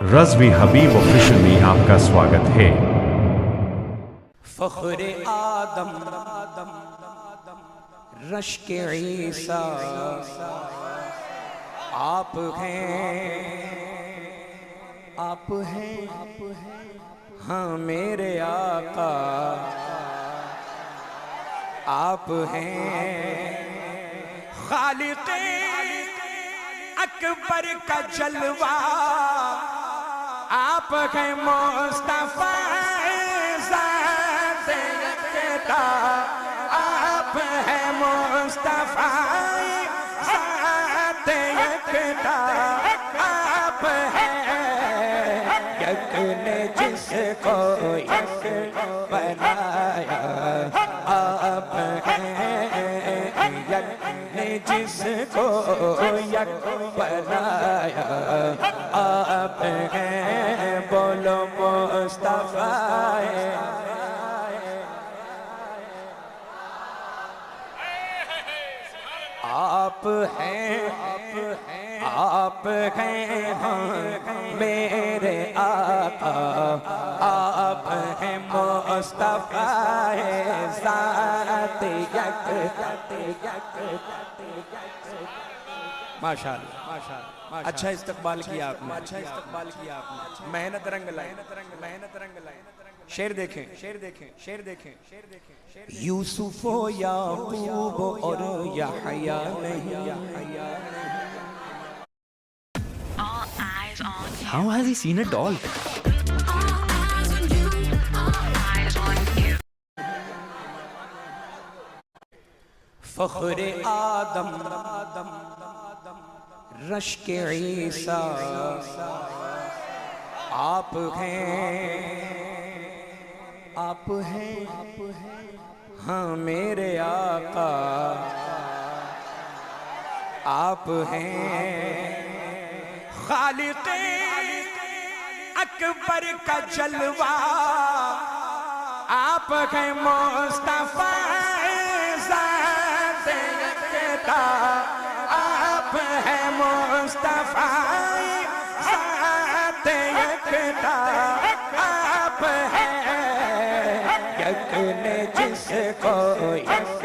रज़वी हबीब official में आपका स्वागत है। फख्र आदम रश्क ईसा आप हैं हाँ मेरे आका आप हैं खालिक़ अकबर का जलवा आप हैं मुस्तफा ज़ात यकता आप हैं मुस्तफा ज़ात यकता आप हैं यक ने जिसको यक बनाया आप हैं यक ने जिसको यक बनाया आप हैं बोलो मुस्तफा आप हैं हाँ मेरे आका आप हैं मुस्तफा ज़ात माशाअल्लाह अच्छा इस्तकबाल किया आपने मेहनत रंग लाए शेर देखें यूसुफ याकूब और यहया नहीं How has he seen a doll? फख्र आदम रश्क ईसा आप हैं हाँ मेरे आका आप हैं खालिक़ अकबर का जलवा आप हैं मुस्तफा ज़ात यकता आप हैं मुस्तफा ज़ात यकता आप हैं यक ने जिसको यक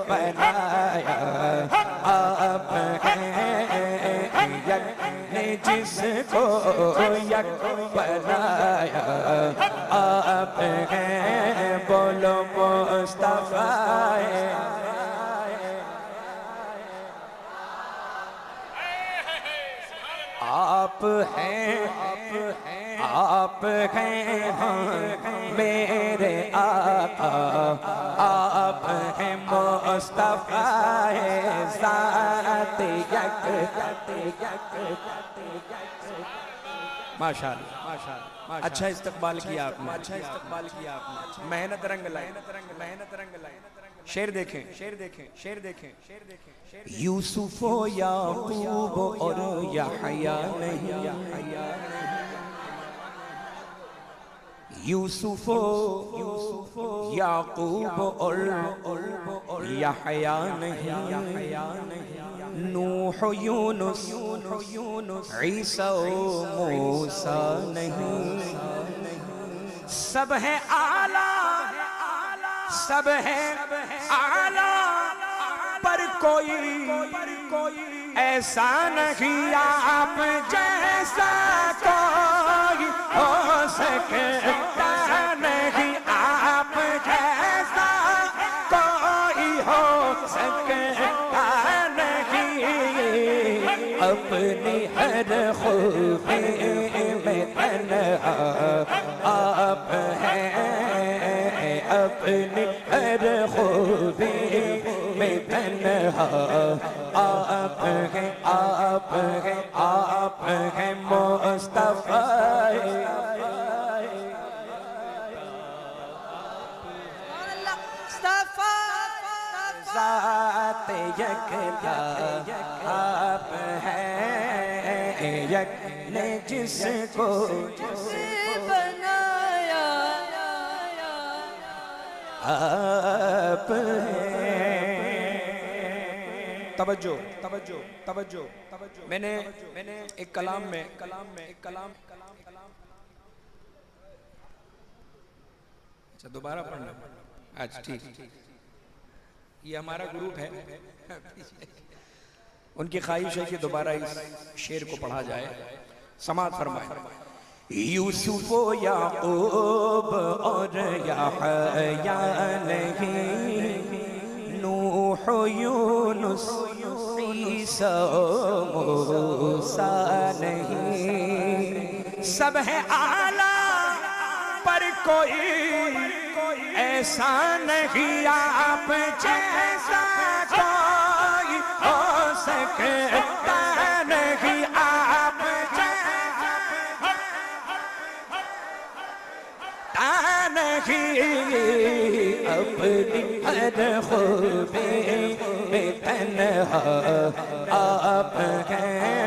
बनाया आप हैं यक ने जिसको यक बनाया आप हैं बोलो मुस्तफा आप हैं हाँ मेरे आका आप हैं मुस्तफा ज़ात माशाअल्लाह अच्छा इस्तकबाल किया आपने मेहनत रंग लाए शेर देखें यूसुफ याकूब और यहया नहीं यूसुफ याकूब और यहया नहीं नूह यूनुस ईसा मूसा नहीं सब है आला पर कोई ऐसा नहीं आप जैसा कोई हो सकता नहीं आप जैसा कोई हो सकता नहीं अपनी हर खूबी में तन्हा आप हैं अपनी हर खूबी में तन्हा आप हैं मुस्तफा ज़ात यकता आप हैं यक ने जिसको बनाया आप हैं توجہ توجہ توجہ میں نے ایک کلام میں اچھا دوبارہ پڑھنا اچھا ٹھیک یہ ہمارا گروپ ہے ان کی خواہش ہے کہ دوبارہ اس شعر کو پڑھا جائے سماعت فرمائیں یوسف و یعقوب اور یحییٰ نہیں نوح و یونس عیسیٰ و موسیٰ نہیں سب ہے اعلیٰ پر کوئی ایسا نہیں آپ جیسا کوئی ہو سکتا نہیں آپ جیسا نہیں اپنی ہر خوبی میں تنہا آپ ہیں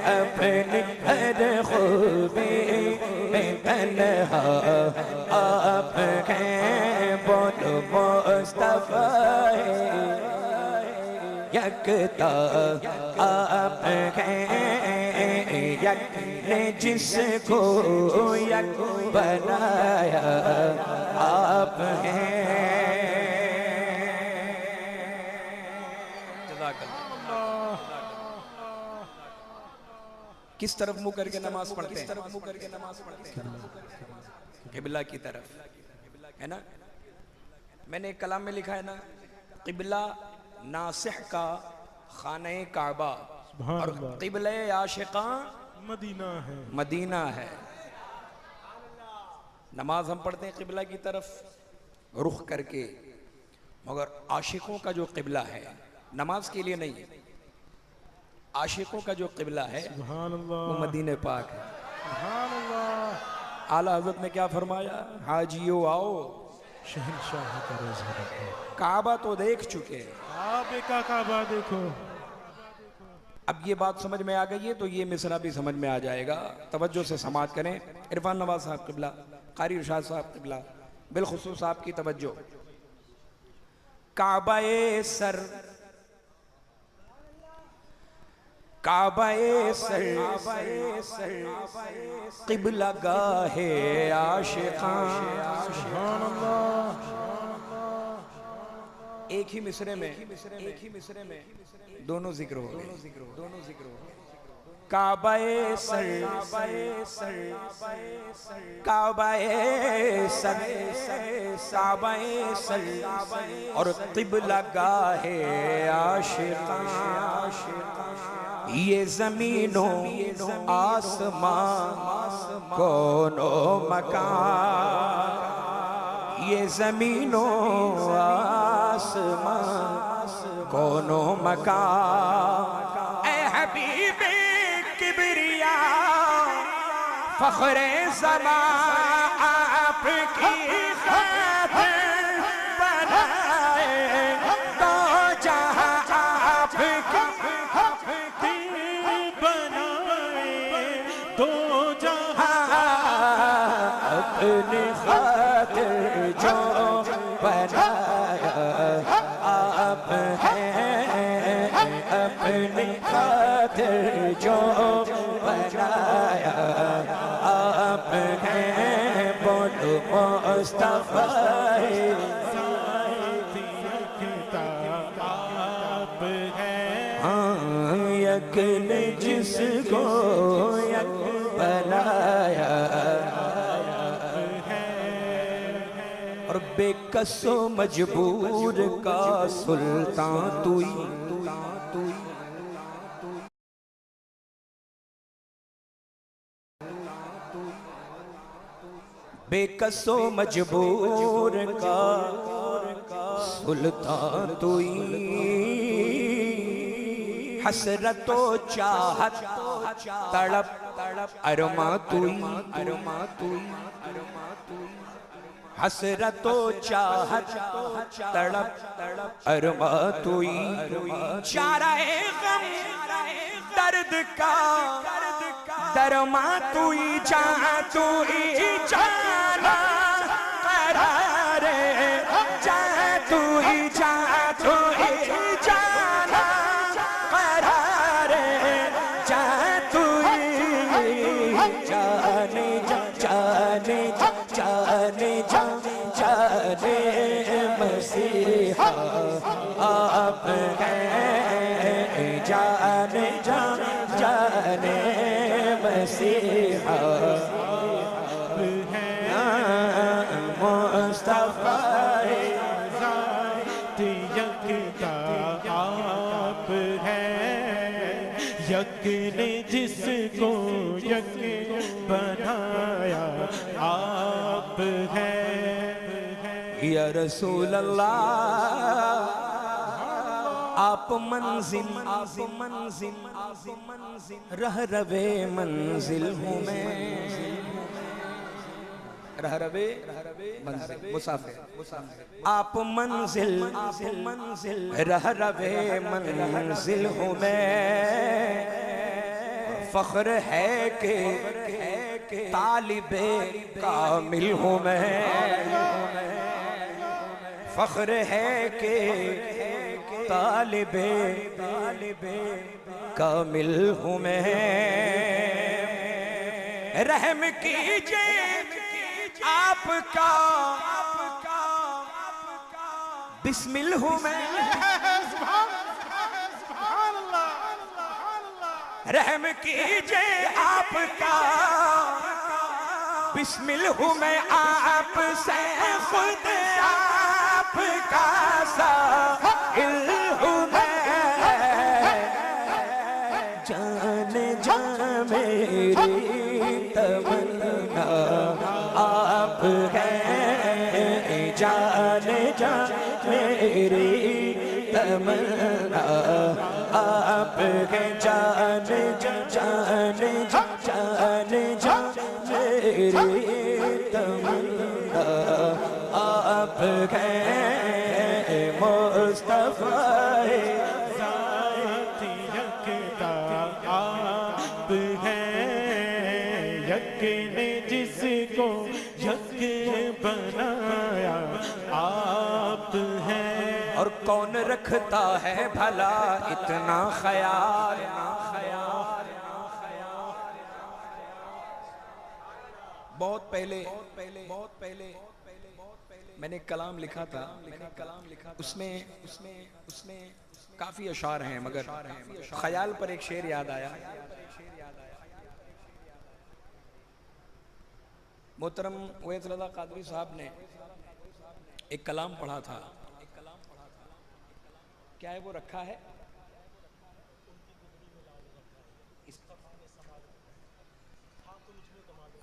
اپنی ہر خوبی میں تنہا آپ ہیں بولو مصطفیٰ یکتا آپ ہیں یک نے جس کو یک بنایا آپ ہیں کس طرف منہ کر کے نماز پڑھتے ہیں قبلہ کی طرف ہے نا میں نے ایک کلام میں لکھا ہے نا قبلہ ناصح کا خانہ کعبہ اور قبلہ عاشقاں مدینہ ہے نماز ہم پڑھتے ہیں قبلہ کی طرف رخ کر کے مگر عاشقوں کا جو قبلہ ہے نماز کے لیے نہیں ہے عاشقوں کا جو قبلہ ہے وہ مدینہ پاک ہے اعلیٰ حضرت نے کیا فرمایا حاجیو آؤ شہنشاہ کا روزہ رکھو کعبہ تو دیکھ چکے کعبے کا کعبہ دیکھو اب یہ بات سمجھ میں آ گئی ہے تو یہ مصرع بھی سمجھ میں آ جائے گا توجہ سے سماعت کریں عرفان نواز صاحب قبلہ قاری ارشاد صاحب قبلہ بالخصوص آپ کی توجہ کعبہ سر کعبہ سر قبلہ گاہ عاشقاں ایک ہی مصرے میں دونوں ذکر ہو گئے کعبہ سر کعبہ سر کعبہ سر اور قبلہ گاہ عاشقاں یہ زمین و آسمان کون و مکان یہ زمین و آسمان کون و مکان اے حبیب کبریا فخر زمان آپ کی خاطر بنائے تو جہاں آپ کی اپنی خاطر جو بنایا آپ ہیں اپنی خاطر جو بنایا آپ ہیں بولو مصطفیٰ یک نے جس کو یک بنایا اور بے کس و مجبور کا سلطان توئی بے کس و مجبور کا سلطان توئی حسرت و چاہت تڑپ ارماں توئی حسرت و چاہت تڑپ ارماں توئی چارہ غم درد کا درماں توئی جہاں توئی جانا قرار جہاں توئی جانا जाने जा जाने जा जाने जा जाने मसीहा आप हैं जाने जा जाने मसीहा मुस्तफा यकता आप हैं यक ने जिसको यक बनाया आप हैं या रसूल अल्लाह आप मंजिल रह रवे मंजिल हूँ मैं रह रवे मंजिल मुसाफिर आप मंजिल रह रवे मंजिल हूँ मैं फख्र है कि तालिबे कामिल हूँ मैं फख्र है कि तालिबे कामिल हूँ मैं रहम कीजिए आपका बिस्मिल हूँ मैं रहम कीजिए आपका बिस्मिल हूँ मैं आपसे खुद आपका साइल हूँ मैं जाने जा मेरी तमन्ना आप हैं जाने जा मेरी तमन्ना आप हैं जाने जा जाने जा जाने जा मेरी तमन्ना आप हैं मुस्तफा आप हैं यक ने जिसको यक बनाया आप हैं और कौन रखता है भला इतना ख्याल बहुत पहले मैंने कलाम लिखा था उसमें काफी अशार हैं मगर ख्याल पर एक शेर याद आया मोहतरम वैज़ कादरी साहब ने एक कलाम पढ़ा था क्या है वो रखा है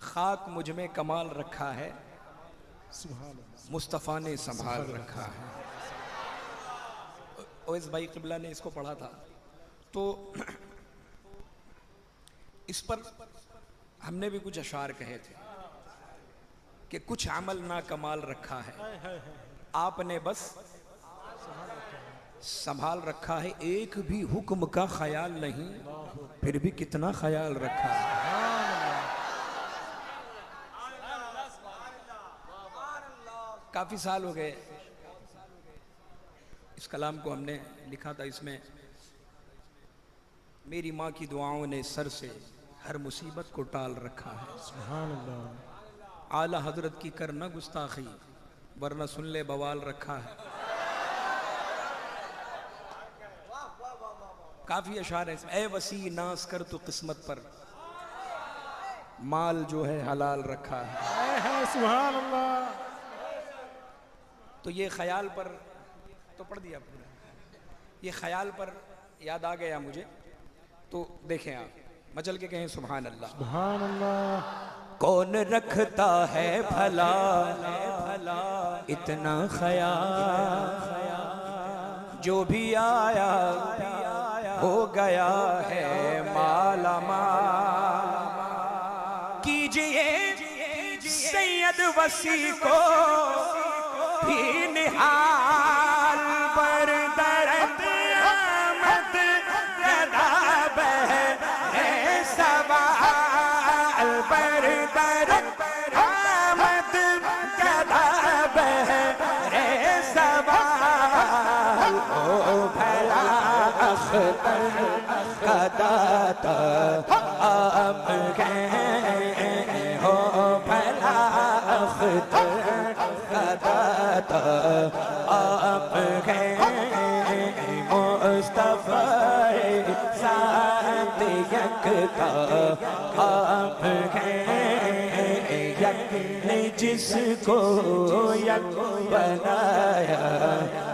खाक मुझ में कमाल रखा है मुस्तफ़ा ने संभाल रखा है ओवैस भाई क़िबला ने इसको पढ़ा था तो इस पर हमने भी कुछ अशार कहे थे कि कुछ अमल ना कमाल रखा है आपने बस संभाल रखा है एक भी हुक्म का ख्याल नहीं फिर भी कितना ख्याल रखा है काफी साल हो गए इस कलाम को हमने लिखा था इसमें मेरी माँ की दुआओं ने सर से हर मुसीबत को टाल रखा है सुभान अल्लाह आला हजरत की कर न गुस्ताखी वरना सुन ले बवाल रखा है काफी अशार है इसमें ए वसी नास कर तो किस्मत पर माल जो है हलाल रखा है सुभान अल्लाह तो ये ख्याल पर तो पढ़ दिया पूरा ये ख्याल पर याद आ गया मुझे तो देखें आप मचल के कहें सुभान अल्लाह सुभान अल्लाह कौन रखता है भला इतना ख्याल जो भी आया हो गया है माला माल कीजिए सैयद वसी को भी निहाल पर दर्द आमद गदाब है सवाल पर दर्द आमद गदाब है सवाल ओ भला अख्तर का दाता आप हैं عطا آپ ہیں مصطفیٰ ذات یکتا آپ ہیں یک نے جس کو یک بنایا